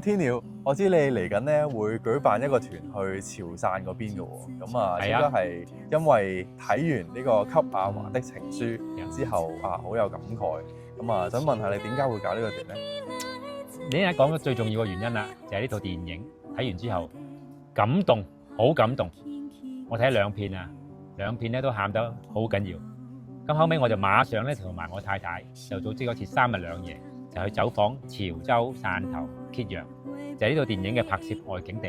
天鳥，我知你嚟緊咧會舉辦一個團去潮汕嗰邊嘅喎，咁啊應該係因為睇完呢個《給阿華的情書》之後啊，好有感慨，咁啊想問下你點解會搞呢個團咧？你而家講咗最重要嘅原因啦，就係呢套電影睇完之後感動，好感動。我睇兩片啊，兩片咧都喊得好緊要。咁後尾我就馬上咧同埋我太太就組織咗次3日2夜，就去走訪潮州、汕頭、揭陽，就係呢套電影嘅拍攝外景地。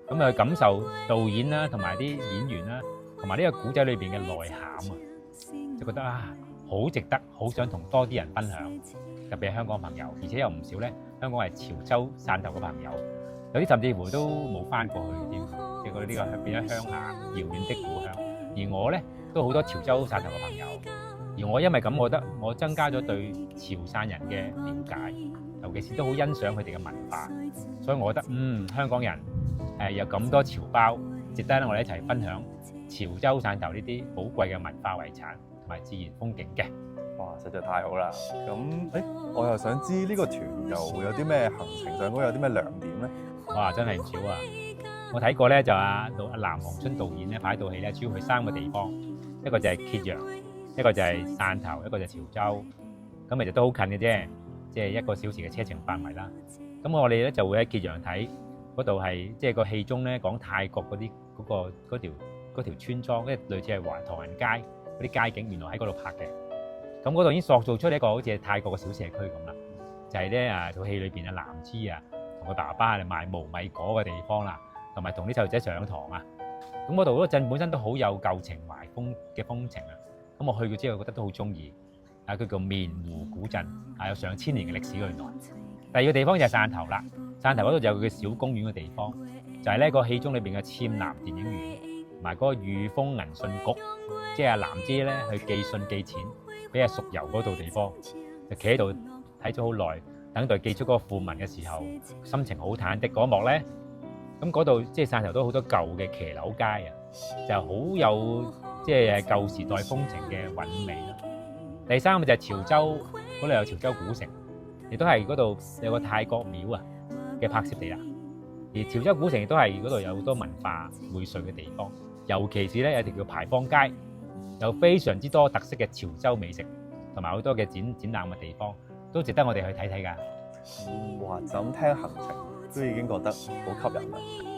咁啊去感受導演啦，同埋啲演員啦，同埋呢個古仔裏邊嘅內涵啊，就覺得啊好值得，好想同多啲人分享，特別係香港朋友，而且有唔少咧香港係潮州、汕頭嘅朋友，有啲甚至乎都冇翻過去添，即係覺得呢個變咗鄉下遙遠的故鄉。而我咧都好多潮州、汕頭嘅朋友，而我因為咁，我覺得我增加咗對潮汕人嘅了解，尤其是都好欣賞佢哋嘅文化，所以我覺得香港人有咁多潮胞，值得我哋一齊分享潮州、汕頭呢啲寶貴嘅文化遺產同埋自然風景嘅。哇，實在太好啦！咁我又想知呢個團又會有啲咩行程上高有啲咩亮點咧？哇，真係唔少啊！我睇過咧就阿藍黃春導演咧拍一套戲咧，主要去3個地方，一個就係揭陽，一個就係汕頭，一個就係潮州。咁其實都好近嘅啫，即係1個小時嘅車程範圍啦。咁我哋咧就會喺揭陽睇嗰度係即係個戲中咧講泰國嗰啲嗰條村莊，即係類似係唐人街嗰啲街景，原來喺嗰度拍嘅。咁嗰度已經塑造出一個好似係泰國嘅小社區咁啦，就係咧套戲裏邊藍芝同佢爸爸嚟賣無米果嘅地方啦，同埋同啲細路仔上堂啊。咁嗰度嗰個鎮本身都好有舊情懷嘅風情啊。咁我去過之後覺得都好中意。佢叫棉湖古鎮，有上千年嘅歷史原來。第二個地方就係汕頭啦，汕頭嗰度就有佢嘅小公園嘅地方，就係呢個戲中裏邊嘅暹南電影院，同埋嗰個裕豐銀信局，即係藍芝咧去寄信寄錢俾阿淑柔嗰度地方，就企喺度睇咗好耐，等待寄出嗰個訃文嘅時候，心情好忐忑嗰一幕咧。咁嗰度即係汕頭都好多舊嘅騎樓街啊，就好有即係舊時代風情嘅韻味啦。第三個就係潮州，嗰度有潮州古城，亦都係嗰度有個泰國廟嘅拍攝地啦。而潮州古城亦都係嗰度有好多文化薈萃嘅地方，尤其是咧有條叫牌坊街，有非常之多特色嘅潮州美食，同埋好多嘅展覽嘅地方，都值得我哋去睇睇㗎。哇！就咁聽行程都已經覺得好吸引啦〜